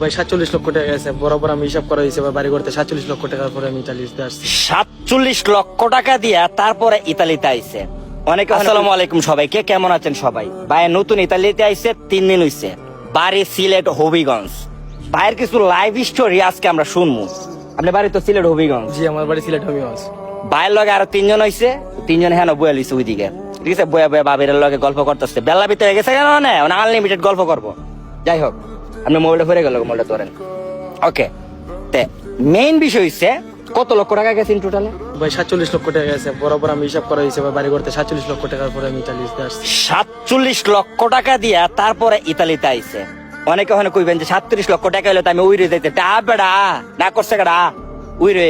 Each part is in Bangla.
ভাই 47 লক্ষ টাকা গেছে, বরাবর আমি হিসাব করা হয়েছে বাড়ি করতে 47 লক্ষ টাকার পরে আমি ইতালিতে আসছি। 47 লক্ষ টাকা দিয়া তারপরে ইতালিতে আইছে। অনেকে আসসালামু আলাইকুম সবাইকে, কেমন আছেন সবাই? ভাই নতুন ইতালিতে আইছে 3 দিন হইছে, বাড়ি সিলেট হবিগঞ্জ। ভাইয়ের কিছু লাইভ স্টোরি আজকে আমরা শুনবো। আপনি বাড়ি তো সিলেট হবিগঞ্জ? জি, আমার বাড়ি সিলেট হবিগঞ্জ। ভাইয়ের লগে আরো 3 জন হইছে, 3 জন হ্যাঁ বয়া লইছে ওইদিকে, ঠিক আছে? বয়া বয়া বাবির লগে গল্প করতেছে, বেলা ভিতরে গেছে কেন না আনলিমিটেড গল্প করবো। যাই হোক, আপনি মোবাইলটা ফিরে গেল, মোবাইলটা ধরেন। ওকে, তে মেইন বিষয় হইছে কত লক্ষ টাকা গেছে ইন টোটালে? ভাই 47 লক্ষ টাকা গেছে, বরাবর আমি হিসাব করা হয়েছে বাড়ি করতে 47 লক্ষ টাকার পরে আমি ইতালিতে আসছি। 47 লক্ষ টাকা দিয়া তারপরে ইতালিতে আইছে। অনেকে ওখানে কইবেন যে 37 লক্ষ টাকা হইলে তো আমি উইরে যাইতে, টা বেড়া না করছে কেডা উইরে।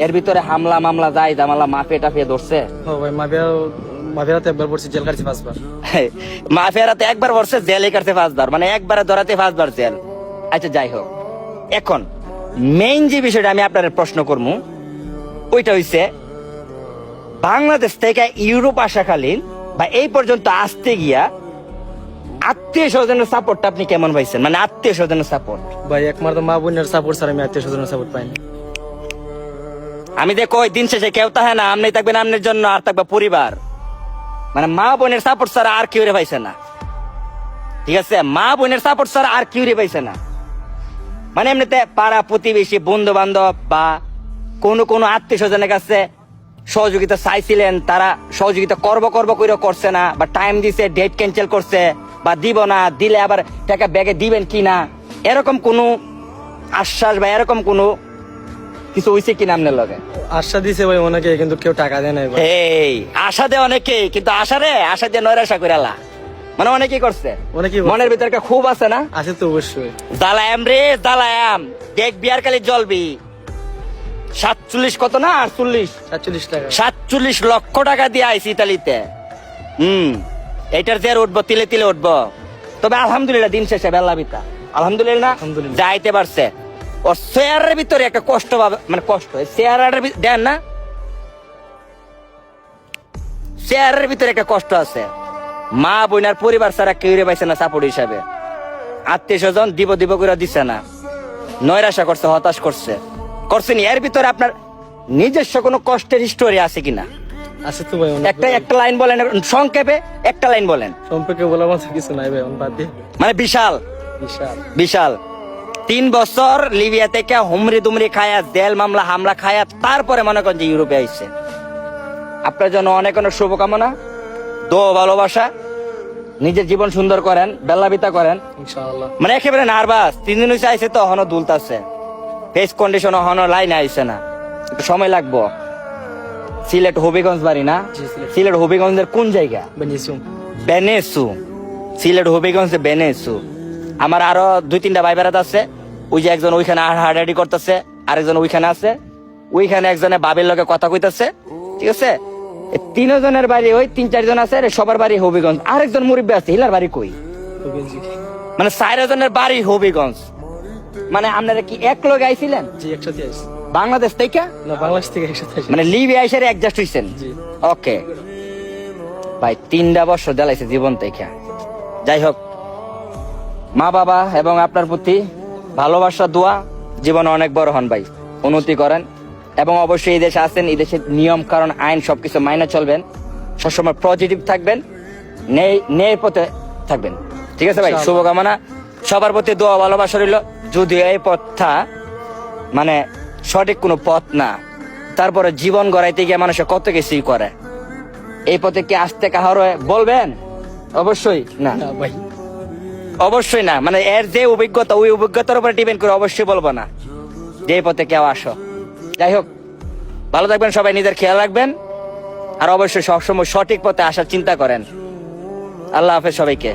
এর ভিতরে হামলা মামলা যাই জামালা মাফিয়া টাফিয়া ধরছে। ও ভাই, মাফিয়াতে একবার পড়ছি, জেল কাটছি 5 বার। মাফিয়ারাতে একবার বসছে, জেলে কাটছে 5 বার, মানে একবারে ধরাতে 5 বার জেল। আচ্ছা যাই হোক, এখন মেইন যে বিষয়টা আমি আপনার প্রশ্ন করবো ওইটা হইছে বাংলাদেশ থেকে ইউরোপ আসাকালীন বা এই পর্যন্ত আসতে গিয়া আত্মীয় স্বজনের সাপোর্টটা আপনি কেমন পাইছেন? মানে আত্মীয় স্বজনের সাপোর্ট। ভাই একমাত্র মা বোনের সাপোর্ট ছাড়া আমি আত্মীয় স্বজনের সাপোর্ট পাইনি। আমি দেখো ওই দিন শেষে কেউ তাহে না, আপনি থাকবেন আপনার জন্য, আর থাকবে পরিবার। মানে মা বোনের সাপোর্ট ছাড়া আর কেউ রে পাইছে না, ঠিক আছে? মা বোনের সাপোর্ট ছাড়া আর কেউ রে পাইছে না। মানে এমনিতে পাড়া প্রতিবেশী বন্ধু বান্ধব বা কোন আত্মীয় স্বজনের কাছে সহযোগিতা চাইছিলেন, তারা সহযোগিতা করব করে করছে না, বা টাইম দিছে ডেট ক্যান্সেল করছে, বা দিব না, দিলে আবার টাকা ব্যাগে দিবেন কিনা, এরকম কোন আশ্বাস বা এরকম কোন কিছু হইছে কিনা আপনার লগে? আশা দিছে ভাই অনেকে, কিন্তু কেউ টাকা দেয় নাই ভাই। এই আশা দেয় অনেকে, কিন্তু আশা দিয়ে নৈরাশা কইরালা। মানে অনেকেই করছে, অনেকেই মনের ভিতরে একটা খুব আছে না? আছে তো অবশ্যই। জ্বালায়াম রে জ্বালায়াম, দেখ বিয়ার কালি জ্বলবি। 47 কত না 48? 47 টাকা। 47 লক্ষ টাকা দিয়ে আইসি ইতালিতে। এটার জের উঠবো, তিলে তিলে উঠবো। তবে আলহামদুলিল্লাহ দিন শেষে বেলা বিতা আলহামদুলিল্লাহ যাইতে পারছে। ওর শেয়ারের ভিতরে একটা কষ্ট পাবে, মানে কষ্ট শেয়ারের দেন না, শেয়ারের ভিতরে একটা কষ্ট আছে। মা বোনার পরিবার ছাড়া কেউ পাইছে না সাপোর্ট হিসাবে। আত্মীয় স্বজন দিব করে দিচ্ছে না, নৈরাশা করছে, হতাশ করছেন। এর ভিতরে আপনার নিজস্ব কোনো কষ্টের হিস্টোরি আছে কিনা? আছে তো ভাই। একটা লাইন বলেন, সংক্ষেপে একটা লাইন বলেন। সম্পর্কে বলার মতো কিছু নাই ভাই, বাদ দিয়ে। মানে বিশাল 3 বছর লিবিয়া থেকে হুমরি দুমরি খায়া, জেল মামলা হামলা খায়া, তারপরে মনে করেন যে ইউরোপে আইছে। আপনার জন্য অনেক অনেক শুভকামনা, দোয়া ভালোবাসা। নিজের জীবন সুন্দর করেন, বেলা বিতা করেন ইনশাআল্লাহ। মানে একেবারে নার্ভাস, 3 দিন হইছে আইছে তো, এখনো দুলতাছে, ফেস কন্ডিশন এখনো লাইনে আইছে না, একটু সময় লাগবো। সিলেট হবিগঞ্জ বাড়ি না? সিলেট হবিগঞ্জের কোন জায়গা? বেনেসু। সিলেট হবিগঞ্জে বেনেসু। আমার আরো 2-3টা ভাই বেড়াতে আছে, ওই যে একজন ওইখানে হাডাহাডি করতেছে, আরেকজন ওইখানে আছে, ওইখানে একজনে বাবির লগে কথা কইতাছে, ঠিক আছে? 3 জনের বাড়ি, ওই 3-4 জন আছে, সবার বাড়ি হবিগঞ্জ। আরেকজন মুরব্বী আছে, হিলার বাড়ি কই? মানে 4 জনের বাড়ি হবিগঞ্জ। মানে আপনারা কি এক লগে আইছিলেন? জি, একসাথে আইছি। বাংলাদেশ থেকে না, বাংলাদেশ থেকে একসাথে আইছি। মানে লিবিয়া এসে অ্যাডজাস্ট হইছেন? জি। ওকে ভাই, 3টা বছর জ্বালাইছে জীবন থেকে। যাই হোক, মা বাবা এবং আপনার প্রতি ভালোবাসা, দোয়া, জীবনে অনেক বড় হন ভাই, উন্নতি করেন। এবং অবশ্যই এই দেশে আছেন, এই দেশের নিয়ম কারণ আইন সবকিছু মাইনে চলবেন, সবসময় পজিটিভ থাকবেন, ন্যায়ের পথে থাকবেন, ঠিক আছে ভাই? শুভকামনা, সবার প্রতি দোয়া ভালোবাসা রইল। যদিও এই পথটা মানে সঠিক কোনো পথ না, তারপরে জীবন গড়াইতে গিয়ে মানুষ কত কিছুই করে। এই পথে কি আসতে কাহার বলবেন? অবশ্যই না ভাই, অবশ্যই না। মানে এর যে অভিজ্ঞতা, ওই অভিজ্ঞতার উপরে ডিপেন্ড করে অবশ্যই বলবো না যে এই পথে কেউ আসো। যাই হোক, ভালো থাকবেন সবাই, নিজের খেয়াল রাখবেন, আর অবশ্যই সবসময় সঠিক পথে আসার চিন্তা করেন। আল্লাহ হাফেজ সবাইকে।